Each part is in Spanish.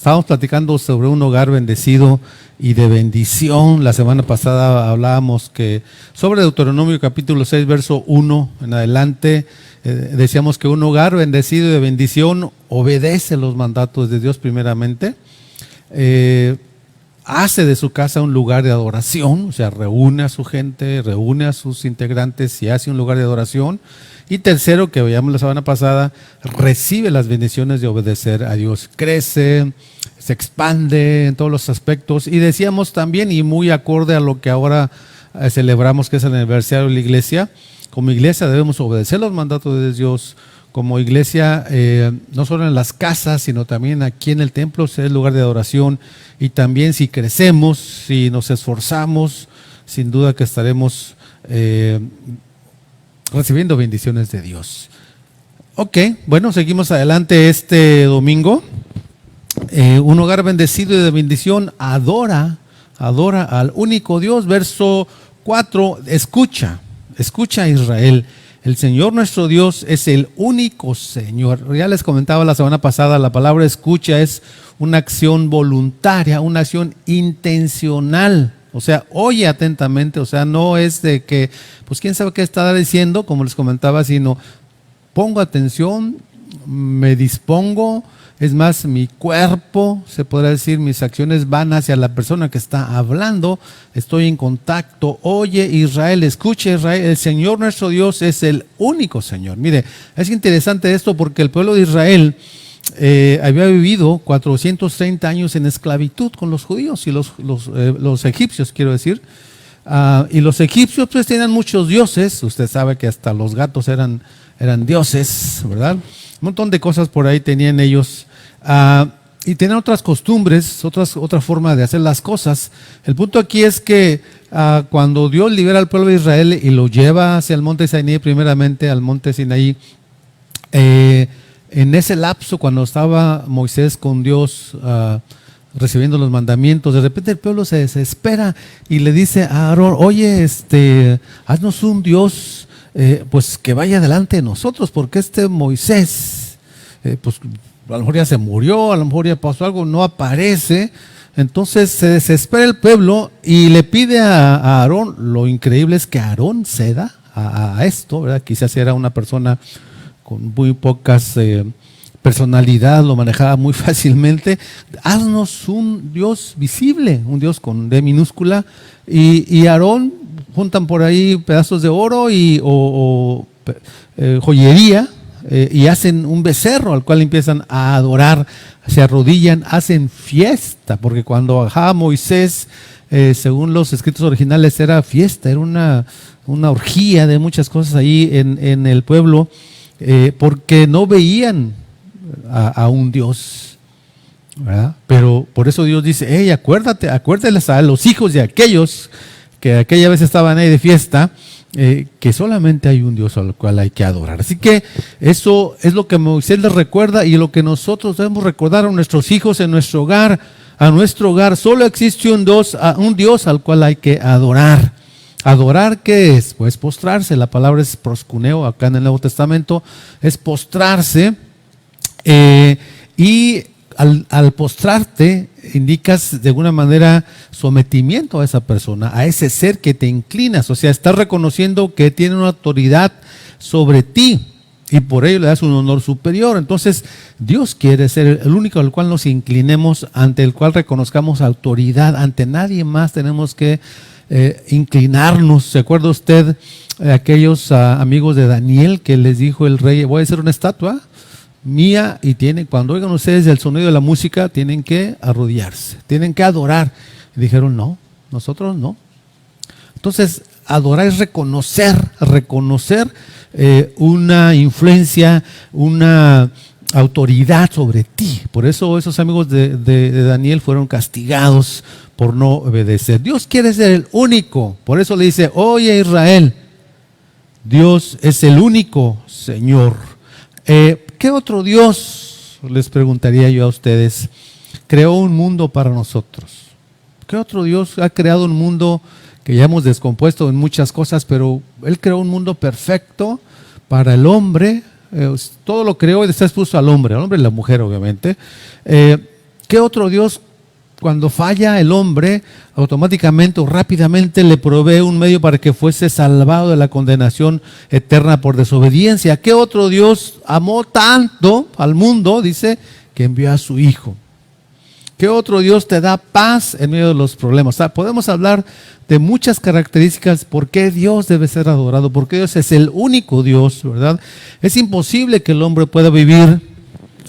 Estábamos platicando sobre un hogar bendecido y de bendición. La semana pasada hablábamos sobre Deuteronomio capítulo 6, verso 1 en adelante. Decíamos que un hogar bendecido y de bendición obedece los mandatos de Dios primeramente. Hace de su casa un lugar de adoración, o sea, reúne a su gente, reúne a sus integrantes y hace un lugar de adoración. Y tercero, que veíamos la semana pasada, recibe las bendiciones de obedecer a Dios. Crece, se expande en todos los aspectos. Y decíamos también, y muy acorde a lo que ahora celebramos, que es el aniversario de la iglesia, como iglesia debemos obedecer los mandatos de Dios. Como iglesia, no solo en las casas, sino también aquí en el templo, es el lugar de adoración. Y también si crecemos, si nos esforzamos, sin duda que estaremos recibiendo bendiciones de Dios. Ok, bueno, seguimos adelante este domingo. Un hogar bendecido y de bendición adora al único Dios. Verso 4, escucha Israel. El Señor nuestro Dios es el único Señor. Ya les comentaba la semana pasada, la palabra escucha es una acción voluntaria, una acción intencional. O sea, oye atentamente, o sea, no es de que, pues quién sabe qué está diciendo, como les comentaba, sino pongo atención, me dispongo. Es más, mi cuerpo, se podrá decir, mis acciones van hacia la persona que está hablando. Estoy en contacto. Oye Israel, escuche Israel, el Señor nuestro Dios es el único Señor. Mire, es interesante esto porque el pueblo de Israel había vivido 430 años en esclavitud con los judíos y los egipcios, quiero decir. Y los egipcios pues tenían muchos dioses. Usted sabe que hasta los gatos eran dioses, ¿verdad? Un montón de cosas por ahí tenían ellos. Y tenían otras costumbres, otra forma de hacer las cosas. El punto aquí es que cuando Dios libera al pueblo de Israel y lo lleva hacia el monte Sinaí, primeramente al monte Sinaí, en ese lapso cuando estaba Moisés con Dios recibiendo los mandamientos, de repente el pueblo se desespera y le dice a Aarón, oye, haznos un Dios pues que vaya delante de nosotros, porque Moisés pues a lo mejor ya se murió, a lo mejor ya pasó algo, no aparece. Entonces se desespera el pueblo y le pide a Aarón. Lo increíble es que Aarón ceda a esto, ¿verdad? Quizás era una persona con muy pocas personalidad, lo manejaba muy fácilmente. Haznos un Dios visible, un Dios con D minúscula. Y Aarón juntan por ahí pedazos de oro o joyería. Y hacen un becerro al cual empiezan a adorar, se arrodillan, hacen fiesta, porque cuando bajaba Moisés, según los escritos originales, era fiesta, era una orgía de muchas cosas ahí en el pueblo, porque no veían a un Dios, ¿verdad? Pero por eso Dios dice, hey, acuérdales a los hijos de aquellos que aquella vez estaban ahí de fiesta, que solamente hay un Dios al cual hay que adorar. Así que eso es lo que Moisés les recuerda y lo que nosotros debemos recordar a nuestros hijos en nuestro hogar. A nuestro hogar solo existe un Dios al cual hay que adorar. ¿Adorar qué es? Pues postrarse. La palabra es proskuneo, acá en el Nuevo Testamento, es postrarse. Y al postrarte indicas de alguna manera sometimiento a esa persona, a ese ser que te inclinas, o sea, estás reconociendo que tiene una autoridad sobre ti y por ello le das un honor superior. Entonces Dios quiere ser el único al cual nos inclinemos, ante el cual reconozcamos autoridad. Ante nadie más tenemos que inclinarnos. ¿Se acuerda usted de aquellos amigos de Daniel que les dijo el rey, voy a hacer una estatua mía, y cuando oigan ustedes el sonido de la música, tienen que arrodillarse, tienen que adorar? Y dijeron, no, nosotros no. Entonces, adorar es reconocer una influencia, una autoridad sobre ti. Por eso esos amigos de Daniel fueron castigados por no obedecer. Dios quiere ser el único. Por eso le dice, oye Israel, Dios es el único Señor. ¿Qué otro Dios, les preguntaría yo a ustedes, creó un mundo para nosotros? ¿Qué otro Dios ha creado un mundo que ya hemos descompuesto en muchas cosas, pero Él creó un mundo perfecto para el hombre? Todo lo creó y después puso al hombre y la mujer, obviamente. ¿Qué otro Dios, cuando falla el hombre, automáticamente o rápidamente le provee un medio para que fuese salvado de la condenación eterna por desobediencia? ¿Qué otro Dios amó tanto al mundo, dice, que envió a su Hijo? ¿Qué otro Dios te da paz en medio de los problemas? O sea, podemos hablar de muchas características por qué Dios debe ser adorado, por qué Dios es el único Dios, ¿verdad? Es imposible que el hombre pueda vivir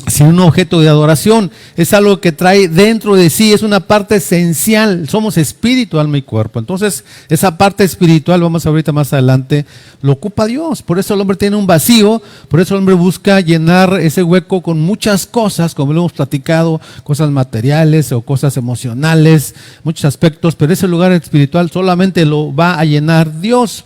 sin un objeto de adoración. Es algo que trae dentro de sí, es una parte esencial. Somos espíritu, alma y cuerpo. Entonces, esa parte espiritual, vamos a ver ahorita más adelante, lo ocupa Dios. Por eso el hombre tiene un vacío, por eso el hombre busca llenar ese hueco con muchas cosas, como lo hemos platicado, cosas materiales o cosas emocionales, muchos aspectos, pero ese lugar espiritual solamente lo va a llenar Dios.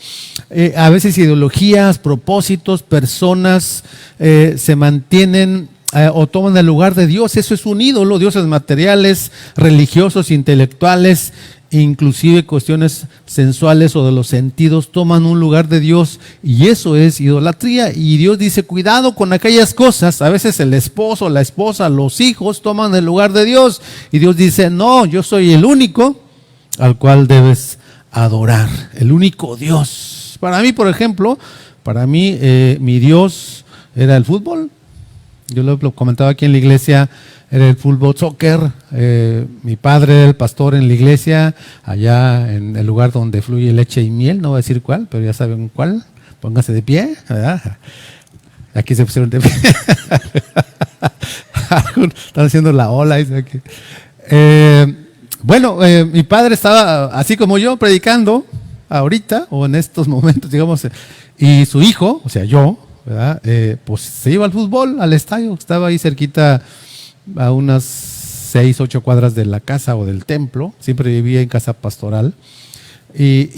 A veces ideologías, propósitos, personas se mantienen o toman el lugar de Dios. Eso es un ídolo. Dioses materiales, religiosos, intelectuales, inclusive cuestiones sensuales o de los sentidos toman un lugar de Dios, y eso es idolatría. Y Dios dice, cuidado con aquellas cosas. A veces el esposo, la esposa, los hijos toman el lugar de Dios, y Dios dice, no, yo soy el único al cual debes adorar, el único Dios. Para mí, por ejemplo, mi Dios era el fútbol. Yo lo comentaba aquí en la iglesia, era el fútbol, soccer. Mi padre era el pastor en la iglesia, allá en el lugar donde fluye leche y miel, no voy a decir cuál, pero ya saben cuál. Pónganse de pie, ¿verdad? Aquí se pusieron de pie. Están haciendo la ola. Dice aquí. Mi padre estaba, así como yo, predicando ahorita, o en estos momentos, digamos, y su hijo, o sea, yo, ¿verdad? Pues se iba al fútbol, al estadio, estaba ahí cerquita a unas 6, 8 cuadras de la casa o del templo. Siempre vivía en casa pastoral, y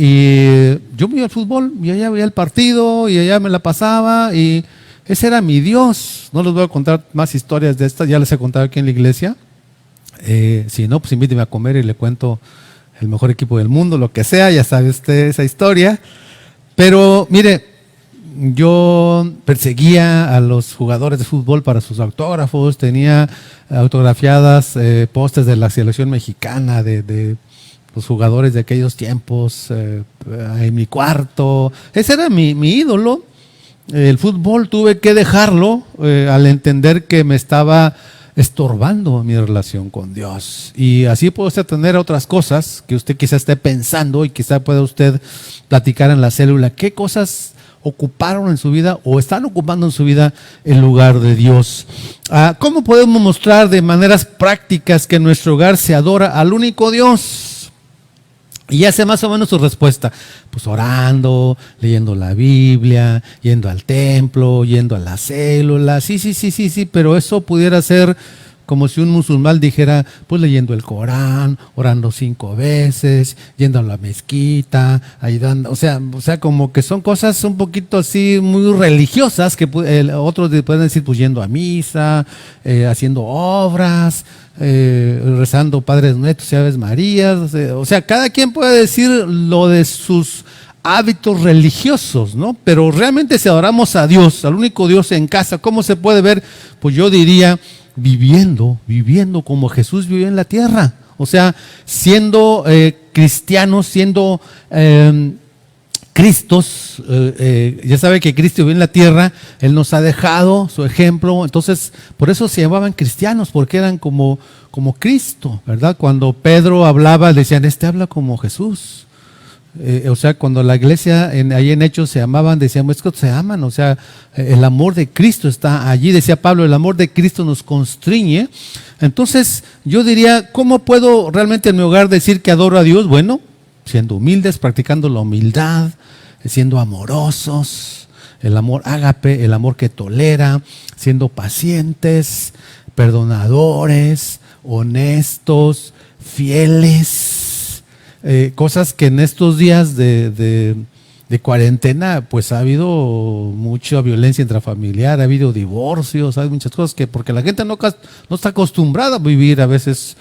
yo me iba al fútbol y allá veía el partido y allá me la pasaba, y ese era mi Dios. No les voy a contar más historias de estas, ya les he contado aquí en la iglesia. Si no, pues invíteme a comer y le cuento el mejor equipo del mundo, lo que sea, ya sabe usted esa historia. Pero mire, yo perseguía a los jugadores de fútbol para sus autógrafos, tenía autografiadas pósters de la selección mexicana, de los jugadores de aquellos tiempos, en mi cuarto. Ese era mi ídolo. El fútbol tuve que dejarlo al entender que me estaba estorbando mi relación con Dios. Y así puede usted tener otras cosas que usted quizá esté pensando, y quizá pueda usted platicar en la célula qué cosas ocuparon en su vida o están ocupando en su vida el lugar de Dios. ¿Cómo podemos mostrar de maneras prácticas que en nuestro hogar se adora al único Dios? Y ya sé más o menos su respuesta. Pues orando, leyendo la Biblia, yendo al templo, yendo a la célula. Sí, pero eso pudiera ser como si un musulmán dijera, pues leyendo el Corán, orando 5 veces, yendo a la mezquita, ayudando. O sea, como que son cosas un poquito así muy religiosas, que otros pueden decir, pues yendo a misa, haciendo obras, rezando Padres Nuestros y Aves Marías. O sea, cada quien puede decir lo de sus hábitos religiosos, ¿no? Pero realmente si adoramos a Dios, al único Dios en casa, ¿cómo se puede ver? Pues yo diría, viviendo como Jesús vivió en la tierra. O sea, siendo cristianos, siendo Cristos. Ya sabe que Cristo vivió en la tierra, Él nos ha dejado su ejemplo. Entonces, por eso se llamaban cristianos, porque eran como Cristo, ¿verdad? Cuando Pedro hablaba, decían, habla como Jesús. O sea, cuando la iglesia ahí en Hechos se amaban, decíamos, es que se aman. O sea, el amor de Cristo está allí. Decía Pablo, el amor de Cristo nos constriñe. Entonces, yo diría, ¿cómo puedo realmente en mi hogar decir que adoro a Dios? Bueno, siendo humildes, practicando la humildad, siendo amorosos, el amor ágape, el amor que tolera, siendo pacientes, perdonadores, honestos, fieles. Cosas que en estos días de cuarentena, pues ha habido mucha violencia intrafamiliar, ha habido divorcios, hay muchas cosas porque la gente no está acostumbrada a vivir a veces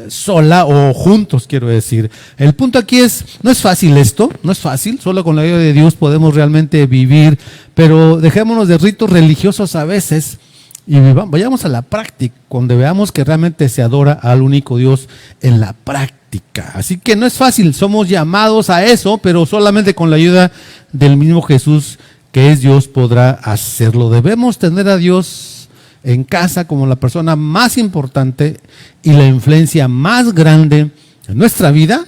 sola o juntos, quiero decir. El punto aquí no es fácil esto, no es fácil, solo con la ayuda de Dios podemos realmente vivir, pero dejémonos de ritos religiosos a veces y vayamos a la práctica, donde veamos que realmente se adora al único Dios en la práctica. Así que no es fácil, somos llamados a eso, pero solamente con la ayuda del mismo Jesús, que es Dios, podrá hacerlo. Debemos tener a Dios en casa como la persona más importante y la influencia más grande en nuestra vida,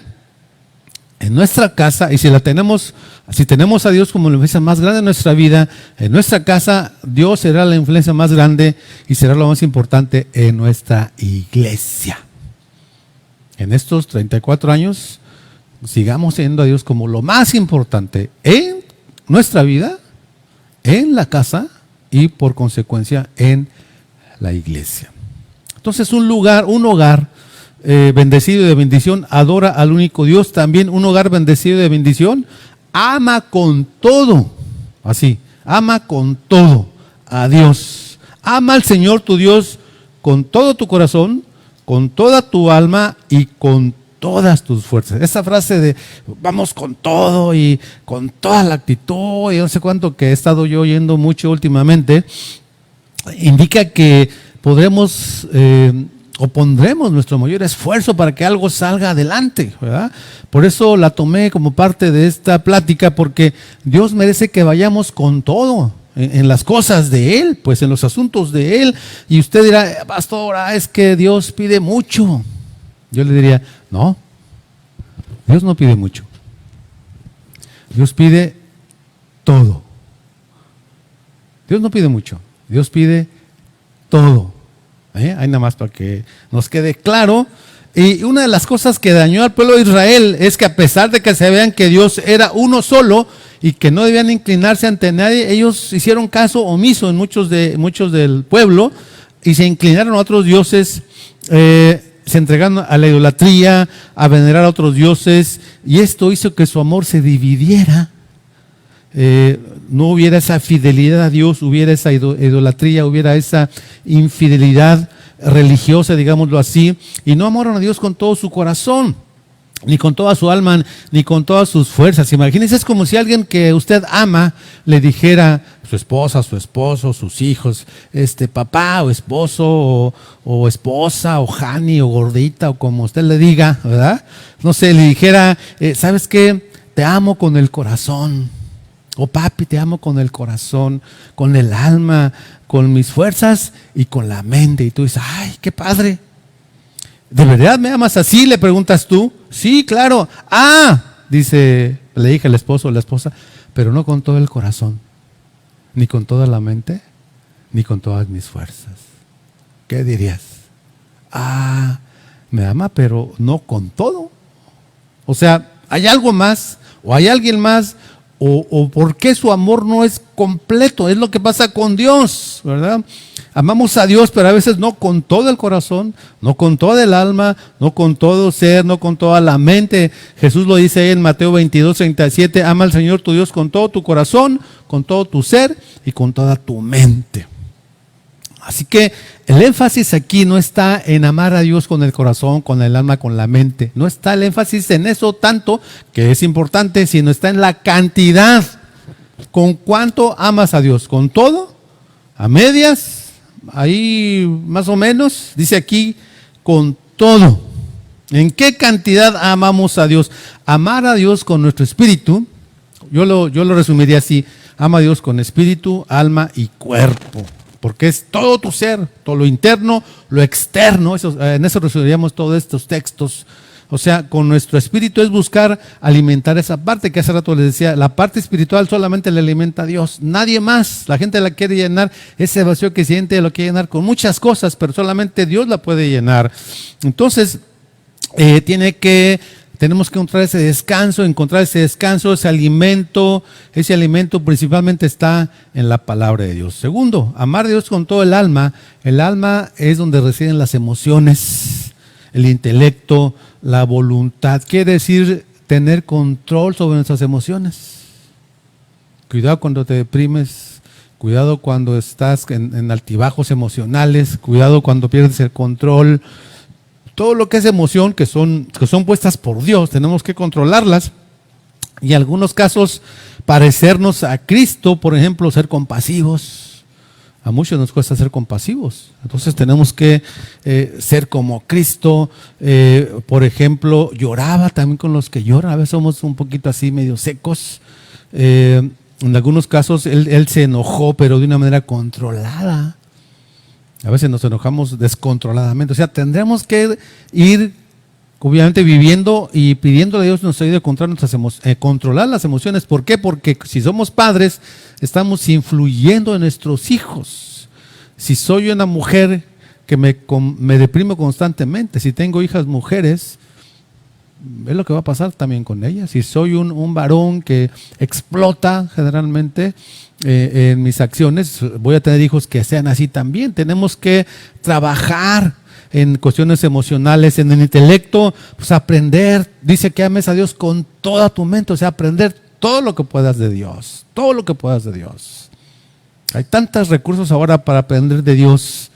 en nuestra casa, y si tenemos a Dios como la influencia más grande en nuestra vida, en nuestra casa, Dios será la influencia más grande y será lo más importante en nuestra iglesia. En estos 34 años, sigamos teniendo a Dios como lo más importante en nuestra vida, en la casa y por consecuencia en la iglesia. Entonces un hogar bendecido y de bendición adora al único Dios. También un hogar bendecido y de bendición ama con todo, así, ama con todo a Dios. Ama al Señor tu Dios con todo tu corazón, con toda tu alma y con todas tus fuerzas. Esa frase de vamos con todo y con toda la actitud y no sé cuánto, que he estado yo oyendo mucho últimamente, indica que podremos o pondremos nuestro mayor esfuerzo para que algo salga adelante, ¿verdad? Por eso la tomé como parte de esta plática, porque Dios merece que vayamos con todo en las cosas de Él, pues en los asuntos de Él. Y usted dirá, pastora, es que Dios pide mucho. Yo le diría, no, Dios no pide mucho. Dios pide todo. Dios no pide mucho, Dios pide todo. Ahí nada más para que nos quede claro. Y una de las cosas que dañó al pueblo de Israel es que, a pesar de que se vean que Dios era uno solo y que no debían inclinarse ante nadie, ellos hicieron caso omiso en muchos del pueblo y se inclinaron a otros dioses, se entregaron a la idolatría, a venerar a otros dioses, y esto hizo que su amor se dividiera. No hubiera esa fidelidad a Dios, hubiera esa idolatría, hubiera esa infidelidad religiosa, digámoslo así, y no amaron a Dios con todo su corazón, ni con toda su alma, ni con todas sus fuerzas. Imagínense, es como si alguien que usted ama le dijera a su esposa, su esposo, sus hijos, papá o esposo o esposa o Jani o gordita o como usted le diga, ¿verdad? No sé, le dijera, ¿sabes qué? Te amo con el corazón. Oh papi, te amo con el corazón, con el alma, con mis fuerzas y con la mente. Y tú dices, ay, qué padre. ¿De verdad me amas así? Le preguntas tú. Sí, claro. Dice, le dije al esposo o la esposa, pero no con todo el corazón, ni con toda la mente, ni con todas mis fuerzas. ¿Qué dirías? Me ama, pero no con todo. O sea, ¿hay algo más? ¿O hay alguien más? ¿O por qué su amor no es completo? Es lo que pasa con Dios, ¿verdad? Amamos a Dios, pero a veces no con todo el corazón, no con toda el alma, no con todo ser, no con toda la mente. Jesús lo dice ahí en Mateo 22:37, ama al Señor tu Dios con todo tu corazón, con todo tu ser y con toda tu mente. Así que el énfasis aquí no está en amar a Dios con el corazón, con el alma, con la mente. No está el énfasis en eso tanto, que es importante, sino está en la cantidad. ¿Con cuánto amas a Dios? ¿Con todo? ¿A medias? Ahí más o menos. Dice aquí, con todo. ¿En qué cantidad amamos a Dios? Amar a Dios con nuestro espíritu, yo lo resumiría así: ama a Dios con espíritu, alma y cuerpo. Porque es todo tu ser, todo lo interno, lo externo. En eso resumiríamos todos estos textos. O sea, con nuestro espíritu es buscar alimentar esa parte que hace rato les decía. La parte espiritual solamente le alimenta a Dios, nadie más. La gente la quiere llenar, ese vacío que siente lo quiere llenar con muchas cosas, pero solamente Dios la puede llenar. Entonces, tenemos que encontrar ese descanso, ese alimento. Ese alimento principalmente está en la palabra de Dios. Segundo, amar a Dios con todo el alma. El alma es donde residen las emociones, el intelecto, la voluntad. Quiere decir tener control sobre nuestras emociones. Cuidado cuando te deprimes, cuidado cuando estás en altibajos emocionales, cuidado cuando pierdes el control. Todo lo que es emoción, que son puestas por Dios, tenemos que controlarlas. Y en algunos casos, parecernos a Cristo, por ejemplo, ser compasivos, A muchos nos cuesta ser compasivos. Entonces tenemos que ser como Cristo. Por ejemplo, lloraba también con los que lloran. A veces somos un poquito así medio secos. En algunos casos él se enojó, pero de una manera controlada. A veces nos enojamos descontroladamente. O sea, tendremos que ir, obviamente, viviendo y pidiéndole a Dios nos ayude a controlar las emociones. ¿Por qué? Porque si somos padres, estamos influyendo en nuestros hijos. Si soy una mujer que me deprimo constantemente, si tengo hijas mujeres, es lo que va a pasar también con ellas. Si soy un varón que explota generalmente en mis acciones, voy a tener hijos que sean así también. Tenemos que trabajar en cuestiones emocionales, en el intelecto, pues aprender. Dice que ames a Dios con toda tu mente, o sea, aprender todo lo que puedas de Dios, todo lo que puedas de Dios. Hay tantos recursos ahora para aprender de Dios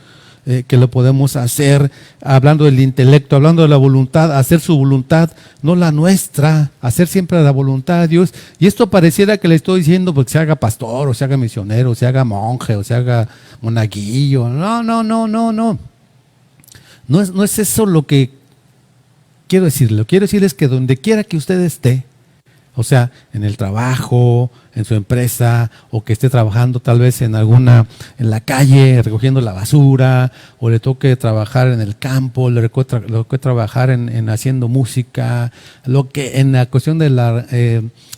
que lo podemos hacer, hablando del intelecto, hablando de la voluntad, hacer su voluntad, no la nuestra, hacer siempre la voluntad de Dios. Y esto pareciera que le estoy diciendo porque se haga pastor, o se haga misionero, o se haga monje, o se haga monaguillo. No. No es eso lo que quiero decirle. Lo que quiero decirles que donde quiera que usted esté, o sea, en el trabajo, en su empresa, o que esté trabajando tal vez en la calle, recogiendo la basura, o le toque trabajar en el campo, le toque trabajar en haciendo música, en la cuestión de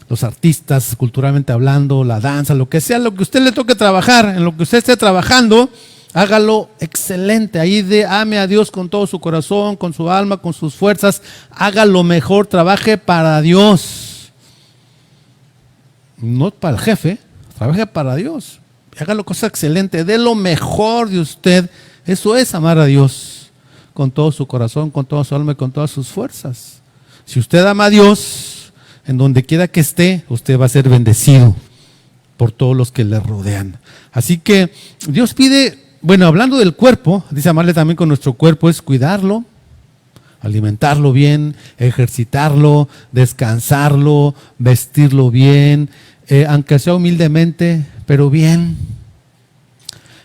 los artistas, culturalmente hablando, la danza, lo que sea, lo que usted le toque trabajar, en lo que usted esté trabajando, hágalo excelente. Ahí ame a Dios con todo su corazón, con su alma, con sus fuerzas. Hágalo mejor, trabaje para Dios. No para el jefe, trabaje para Dios. Hágalo cosa excelente, dé lo mejor de usted. Eso es amar a Dios con todo su corazón, con toda su alma y con todas sus fuerzas. Si usted ama a Dios, en donde quiera que esté, usted va a ser bendecido por todos los que le rodean. Así que Dios pide, bueno, hablando del cuerpo, dice amarle también con nuestro cuerpo, es cuidarlo, alimentarlo bien, ejercitarlo, descansarlo, vestirlo bien, aunque sea humildemente, pero bien.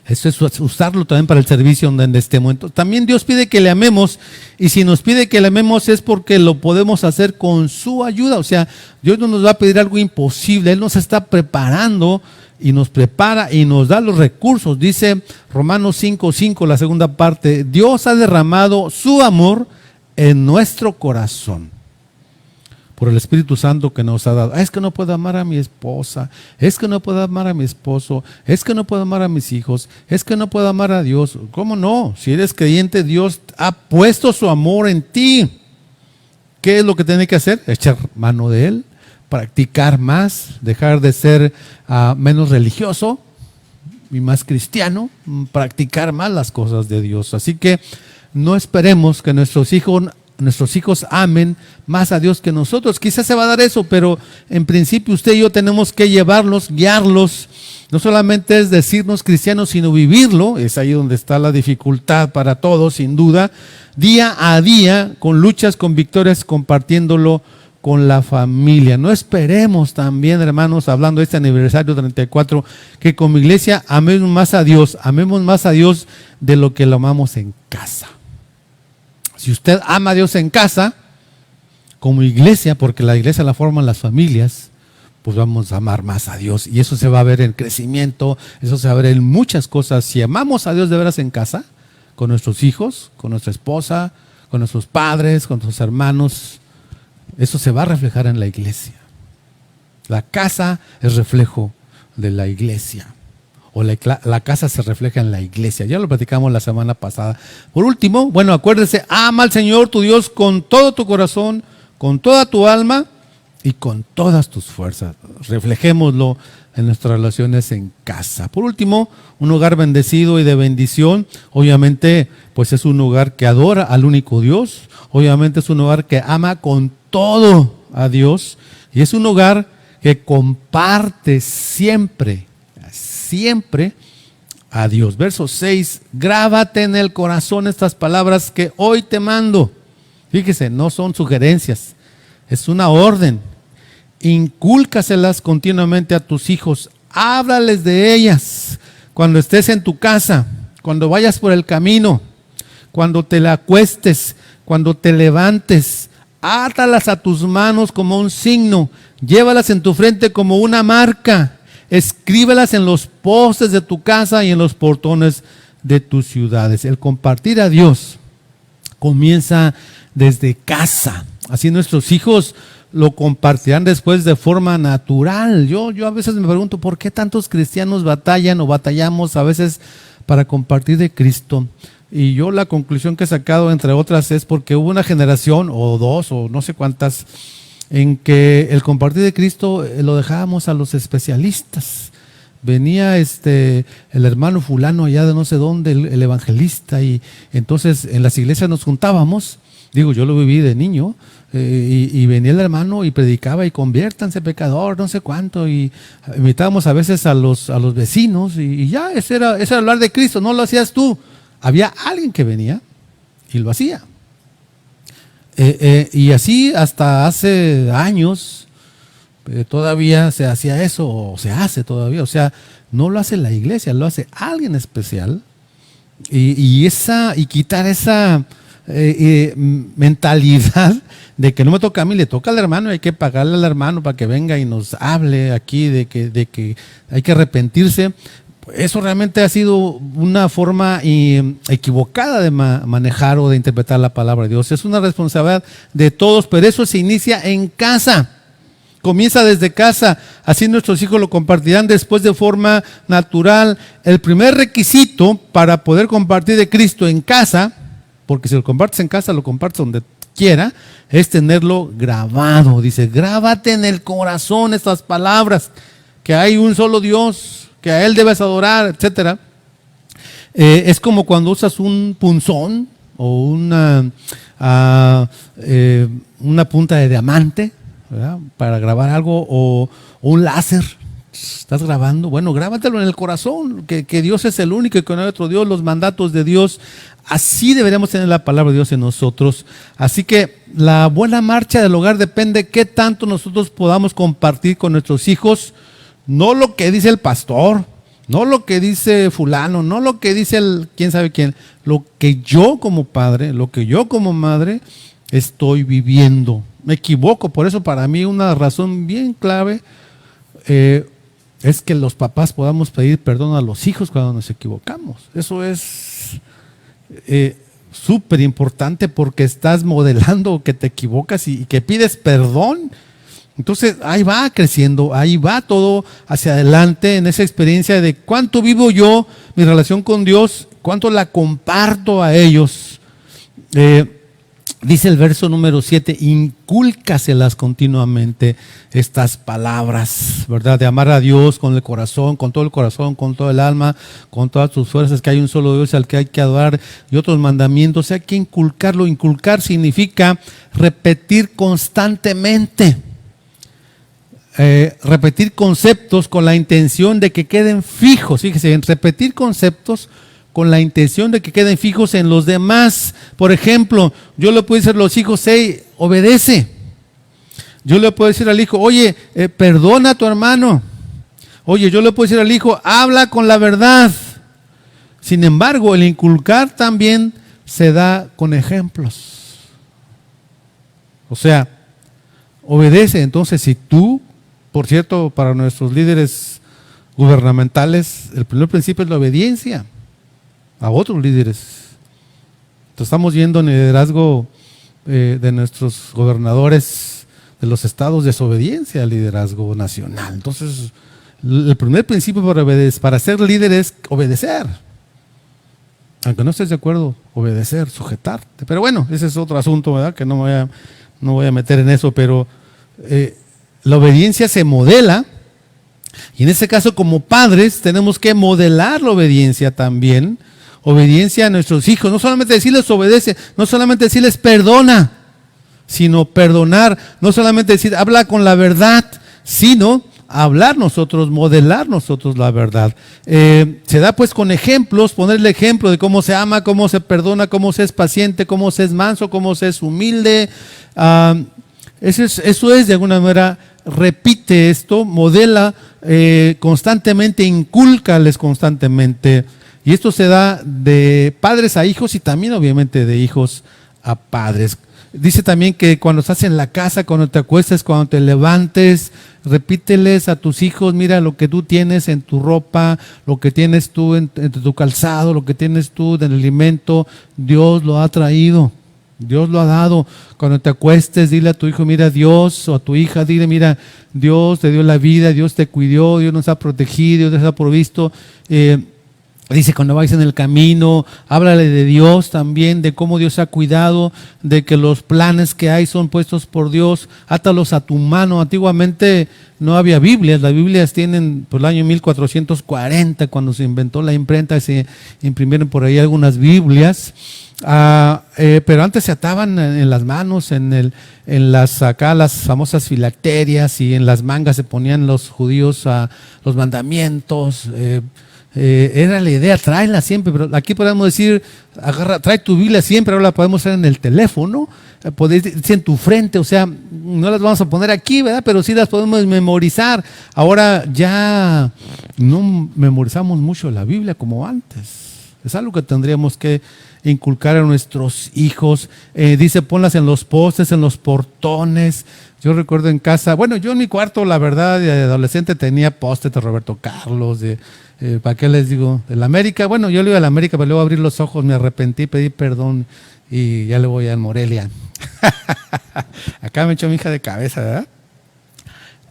Eso es usarlo también para el servicio donde estemos. También Dios pide que le amemos, y si nos pide que le amemos es porque lo podemos hacer con su ayuda. O sea, Dios no nos va a pedir algo imposible, Él nos está preparando y nos prepara y nos da los recursos. Dice Romanos 5:5, la segunda parte, Dios ha derramado su amor en nuestro corazón por el Espíritu Santo que nos ha dado. Es que no puedo amar a mi esposa, es que no puedo amar a mi esposo, es que no puedo amar a mis hijos, es que no puedo amar a Dios. ¿Cómo no? Si eres creyente, Dios ha puesto su amor en ti. ¿Qué es lo que tiene que hacer? Echar mano de Él, practicar más, dejar de ser menos religioso y más cristiano, practicar más las cosas de Dios. Así que no esperemos que nuestros hijos amen más a Dios que nosotros. Quizás se va a dar eso, pero en principio usted y yo tenemos que llevarlos, guiarlos. No solamente es decirnos cristianos, sino vivirlo. Es ahí donde está la dificultad para todos, sin duda. Día a día, con luchas, con victorias, compartiéndolo con la familia. No esperemos también, hermanos, hablando de este aniversario 34, que como iglesia amemos más a Dios de lo que lo amamos en casa. Si usted ama a Dios en casa, como iglesia, porque la iglesia la forman las familias, pues vamos a amar más a Dios. Y eso se va a ver en crecimiento, eso se va a ver en muchas cosas. Si amamos a Dios de veras en casa, con nuestros hijos, con nuestra esposa, con nuestros padres, con nuestros hermanos, eso se va a reflejar en la iglesia. La casa es reflejo de la iglesia. O la casa se refleja en la iglesia. Ya lo platicamos la semana pasada. Por último, bueno, acuérdese, ama al Señor tu Dios con todo tu corazón, con toda tu alma y con todas tus fuerzas. Reflejémoslo en nuestras relaciones en casa. Por último, un hogar bendecido y de bendición, obviamente, pues es un hogar que adora al único Dios. Obviamente es un hogar que ama con todo a Dios. Y es un hogar que comparte siempre a Dios. Verso 6, grábate en el corazón estas palabras que hoy te mando. Fíjese, no son sugerencias, es una orden. Incúlcaselas continuamente a tus hijos, háblales de ellas cuando estés en tu casa, cuando vayas por el camino, cuando te la acuestes, cuando te levantes, átalas a tus manos como un signo, llévalas en tu frente como una marca, escríbelas en los postes de tu casa y en los portones de tus ciudades. El compartir a Dios comienza desde casa. Así nuestros hijos lo compartirán después de forma natural. Yo a veces me pregunto, ¿por qué tantos cristianos batallan o batallamos a veces para compartir de Cristo? Y yo la conclusión que he sacado, entre otras, es porque hubo una generación, o dos, o no sé cuántas, en que el compartir de Cristo lo dejábamos a los especialistas. Venía el hermano fulano allá de no sé dónde, el evangelista, y entonces en las iglesias nos juntábamos. Digo, yo lo viví de niño, y venía el hermano y predicaba y conviértanse pecador, no sé cuánto, y invitábamos a veces a los vecinos, y ya, ese era hablar de Cristo, no lo hacías tú. Había alguien que venía y lo hacía. Y así hasta hace años todavía se hacía eso, o se hace todavía. O sea, no lo hace la iglesia, lo hace alguien especial. Y quitar esa mentalidad de que no me toca a mí, le toca al hermano y hay que pagarle al hermano para que venga y nos hable aquí de que hay que arrepentirse. Eso realmente ha sido una forma equivocada de manejar o de interpretar la palabra de Dios. Es una responsabilidad de todos, pero eso se inicia en casa. Comienza desde casa, así nuestros hijos lo compartirán después de forma natural. El primer requisito para poder compartir de Cristo en casa, porque si lo compartes en casa, lo compartes donde quiera, es tenerlo grabado. Dice, grábate en el corazón estas palabras, que hay un solo Dios, que a Él debes adorar, etc. Es como cuando usas un punzón o una punta de diamante, ¿verdad?, para grabar algo, o un láser. ¿Estás grabando? Bueno, grábatelo en el corazón, que Dios es el único y que no hay otro Dios, los mandatos de Dios. Así deberíamos tener la palabra de Dios en nosotros. Así que la buena marcha del hogar depende de qué tanto nosotros podamos compartir con nuestros hijos. No lo que dice el pastor, no lo que dice fulano, no lo que dice el quién sabe quién. Lo que yo como padre, lo que yo como madre estoy viviendo. Me equivoco, por eso para mí una razón bien clave es que los papás podamos pedir perdón a los hijos cuando nos equivocamos. Eso es súper importante, porque estás modelando que te equivocas y que pides perdón. Entonces ahí va creciendo, ahí va todo hacia adelante en esa experiencia de cuánto vivo yo mi relación con Dios, cuánto la comparto a ellos. Dice el verso número 7, incúlcaselas continuamente estas palabras, ¿verdad? De amar a Dios con el corazón, con todo el corazón, con todo el alma, con todas tus fuerzas, que hay un solo Dios al que hay que adorar, y otros mandamientos. Hay que inculcarlo. Inculcar significa repetir constantemente. Repetir conceptos con la intención de que queden fijos. Fíjese bien, repetir conceptos con la intención de que queden fijos en los demás. Por ejemplo, yo le puedo decir a los hijos, hey, obedece. Yo le puedo decir al hijo, oye, perdona a tu hermano. Oye, yo le puedo decir al hijo, habla con la verdad. Sin embargo, el inculcar también se da con ejemplos. O sea, obedece. Entonces, si tú, por cierto, para nuestros líderes gubernamentales, el primer principio es la obediencia a otros líderes. Entonces, estamos viendo en el liderazgo de nuestros gobernadores de los estados desobediencia al liderazgo nacional. Entonces, el primer principio para ser líder es obedecer. Aunque no estés de acuerdo, obedecer, sujetarte. Pero bueno, ese es otro asunto, ¿verdad? Que no voy a meter en eso, pero la obediencia se modela, y en este caso como padres tenemos que modelar la obediencia también. Obediencia a nuestros hijos, no solamente decirles obedece, no solamente decirles perdona, sino perdonar, no solamente decir habla con la verdad, sino hablar nosotros, modelar nosotros la verdad. Se da pues con ejemplos, poner el ejemplo de cómo se ama, cómo se perdona, cómo se es paciente, cómo se es manso, cómo se es humilde. Eso es de alguna manera repite esto, modela constantemente, incúlcales constantemente. Y esto se da de padres a hijos y también obviamente de hijos a padres. Dice también que cuando estás en la casa, cuando te acuestes, cuando te levantes, repíteles a tus hijos, mira lo que tú tienes en tu ropa, lo que tienes tú en tu calzado, lo que tienes tú en el alimento, Dios lo ha traído, Dios lo ha dado. Cuando te acuestes, dile a tu hijo, mira Dios, o a tu hija, dile, mira, Dios te dio la vida, Dios te cuidó, Dios nos ha protegido, Dios nos ha provisto. Dice, cuando vais en el camino, háblale de Dios también, de cómo Dios ha cuidado, de que los planes que hay son puestos por Dios, átalos a tu mano. Antiguamente no había Biblias, las Biblias tienen por el año 1440, cuando se inventó la imprenta, se imprimieron por ahí algunas Biblias, pero antes se ataban en las manos, en las famosas filacterias, y en las mangas se ponían los judíos los mandamientos. Era la idea, tráela siempre, pero aquí podemos decir, trae tu Biblia siempre, ahora la podemos hacer en el teléfono, podéis decir en tu frente, o sea, no las vamos a poner aquí, ¿verdad? Pero sí las podemos memorizar. Ahora ya no memorizamos mucho la Biblia como antes. Es algo que tendríamos que inculcar a nuestros hijos. Dice, ponlas en los postes, en los portones. Yo recuerdo en casa, bueno, yo en mi cuarto, la verdad, de adolescente tenía postes de Roberto Carlos, ¿para qué les digo? De la América. Bueno, yo le iba a la América, pero luego abrí los ojos, me arrepentí, pedí perdón y ya le voy a Morelia. Acá me echó mi hija de cabeza, ¿verdad?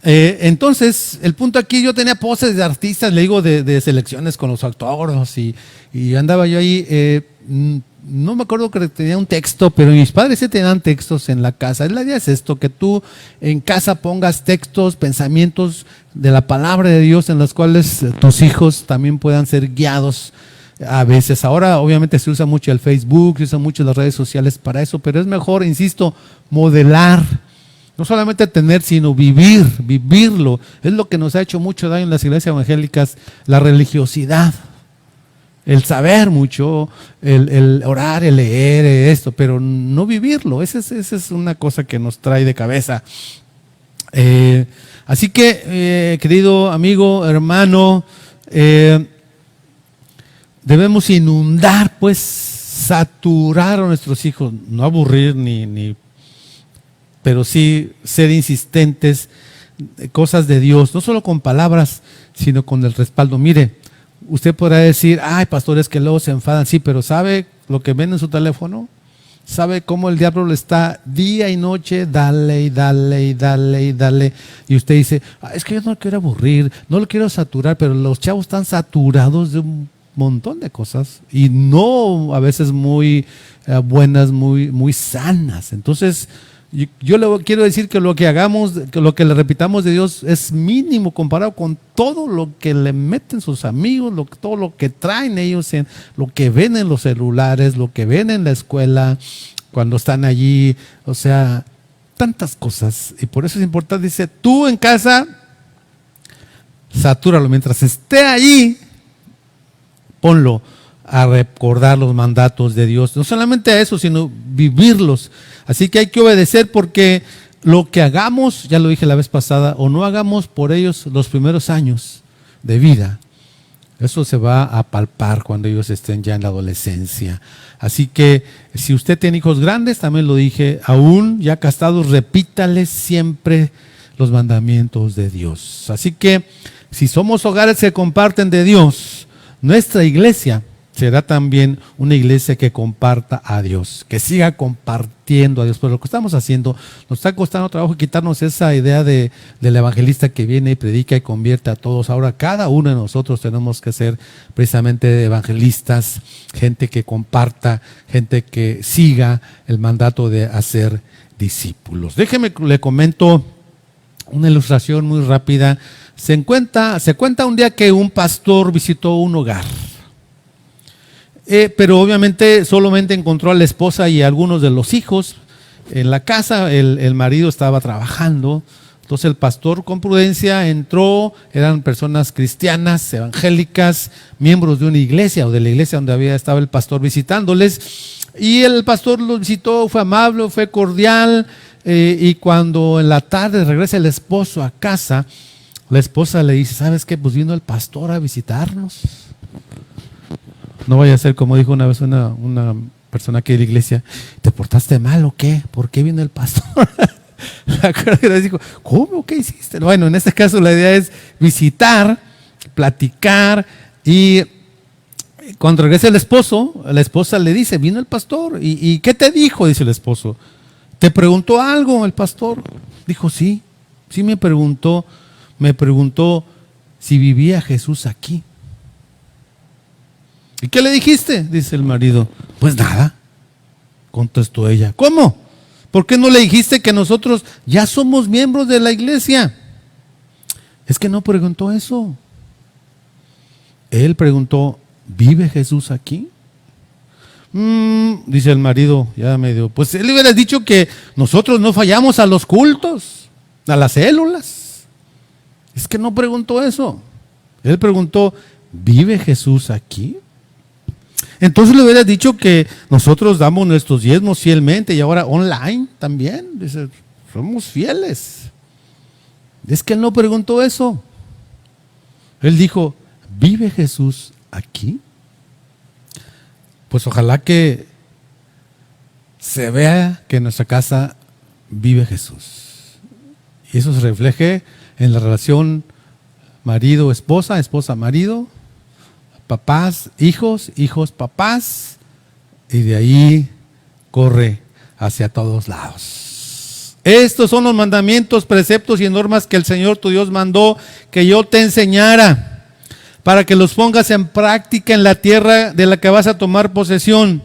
Entonces, el punto aquí, yo tenía poses de artistas, le digo, de selecciones con los autógrafos y andaba yo ahí, no me acuerdo que tenía un texto, pero mis padres sí tenían textos en la casa. La idea es esto, que tú en casa pongas textos, pensamientos de la palabra de Dios en los cuales tus hijos también puedan ser guiados a veces. Ahora obviamente se usa mucho el Facebook, se usan mucho las redes sociales para eso, pero es mejor, insisto, modelar. No solamente tener, sino vivirlo. Es lo que nos ha hecho mucho daño en las iglesias evangélicas, la religiosidad. El saber mucho, el orar, el leer, esto, pero no vivirlo. Esa es una cosa que nos trae de cabeza. Así que, querido amigo, hermano, debemos inundar, pues, saturar a nuestros hijos, no aburrir pero sí ser insistentes, cosas de Dios, no solo con palabras, sino con el respaldo. Mire, usted podrá decir, ay, pastores que luego se enfadan, sí, pero ¿sabe lo que ven en su teléfono? ¿Sabe cómo el diablo le está día y noche? Dale y dale y dale y dale. Y usted dice, es que yo no lo quiero aburrir, no lo quiero saturar, pero los chavos están saturados de un montón de cosas y no a veces muy buenas, muy sanas. Entonces, yo le quiero decir que lo que hagamos, que lo que le repitamos de Dios es mínimo comparado con todo lo que le meten sus amigos, todo lo que traen ellos, lo que ven en los celulares, lo que ven en la escuela, cuando están allí, o sea, tantas cosas. Y por eso es importante, dice, tú en casa, satúralo, mientras esté allí, ponlo a recordar los mandatos de Dios. No solamente a eso, sino vivirlos. Así que hay que obedecer, porque lo que hagamos, ya lo dije la vez pasada, o no hagamos por ellos los primeros años de vida, eso se va a palpar cuando ellos estén ya en la adolescencia. Así que si usted tiene hijos grandes, también lo dije, aún ya casados, repítales siempre los mandamientos de Dios. Así que si somos hogares que comparten de Dios, nuestra iglesia será también una iglesia que comparta a Dios, que siga compartiendo a Dios. Pero lo que estamos haciendo, nos está costando trabajo quitarnos esa idea del evangelista que viene y predica y convierte a todos. Ahora cada uno de nosotros tenemos que ser precisamente evangelistas, gente que comparta, gente que siga el mandato de hacer discípulos. Déjeme, le comento una ilustración muy rápida. Se cuenta un día que un pastor visitó un hogar. Pero obviamente solamente encontró a la esposa y a algunos de los hijos en la casa. El marido estaba trabajando. Entonces el pastor con prudencia entró. Eran personas cristianas, evangélicas, miembros de una iglesia o de la iglesia donde estaba el pastor visitándoles. Y el pastor los visitó, fue amable, fue cordial. y cuando en la tarde regresa el esposo a casa, la esposa le dice, ¿sabes qué? Pues vino el pastor a visitarnos. No vaya a ser como dijo una vez una persona aquí de la iglesia, ¿te portaste mal o qué? ¿Por qué vino el pastor? Me acuerdo que le dijo, ¿cómo? ¿Qué hiciste? Bueno, en este caso la idea es visitar, platicar, y cuando regresa el esposo, la esposa le dice, vino el pastor, ¿y qué te dijo? Dice el esposo, ¿te preguntó algo el pastor? Dijo, sí me preguntó si vivía Jesús aquí. ¿Y qué le dijiste? Dice el marido. Pues nada, contestó ella. ¿Cómo? ¿Por qué no le dijiste que nosotros ya somos miembros de la iglesia? Es que no preguntó eso. Él preguntó, ¿vive Jesús aquí? Dice el marido, ya medio, pues él le hubiera dicho que nosotros no fallamos a los cultos, a las células. Es que no preguntó eso. Él preguntó, ¿vive Jesús aquí? Entonces le hubiera dicho que nosotros damos nuestros diezmos fielmente y ahora online también. Dice, somos fieles. Es que él no preguntó eso. Él dijo, ¿vive Jesús aquí? Pues ojalá que se vea que en nuestra casa vive Jesús. Y eso se refleje en la relación marido-esposa, esposa-marido, papás, hijos, hijos-papás, y de ahí corre hacia todos lados. Estos son los mandamientos, preceptos y normas que el Señor tu Dios mandó que yo te enseñara, para que los pongas en práctica en la tierra de la que vas a tomar posesión,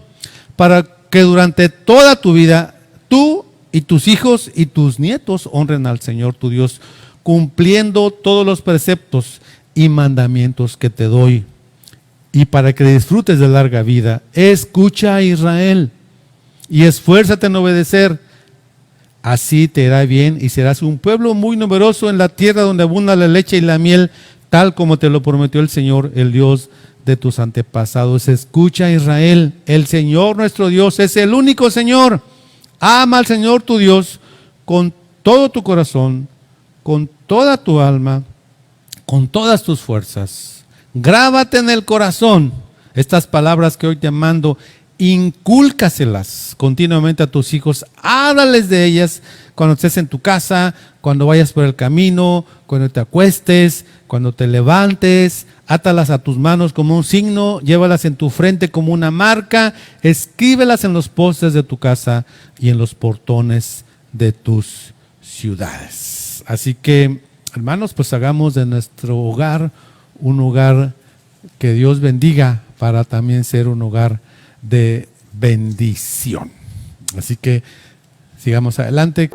para que durante toda tu vida tú y tus hijos y tus nietos honren al Señor tu Dios, cumpliendo todos los preceptos y mandamientos que te doy. Y para que disfrutes de larga vida, escucha a Israel y esfuérzate en obedecer. Así te irá bien y serás un pueblo muy numeroso en la tierra donde abunda la leche y la miel, tal como te lo prometió el Señor, el Dios de tus antepasados. Escucha a Israel, el Señor nuestro Dios es el único Señor. Ama al Señor tu Dios con todo tu corazón, con toda tu alma, con todas tus fuerzas. Grábate en el corazón estas palabras que hoy te mando, incúlcaselas continuamente a tus hijos, háblales de ellas cuando estés en tu casa, cuando vayas por el camino, cuando te acuestes, cuando te levantes, átalas a tus manos como un signo, llévalas en tu frente como una marca, escríbelas en los postes de tu casa y en los portones de tus ciudades. Así que, hermanos, pues hagamos de nuestro hogar un hogar que Dios bendiga para también ser un hogar de bendición. Así que sigamos adelante.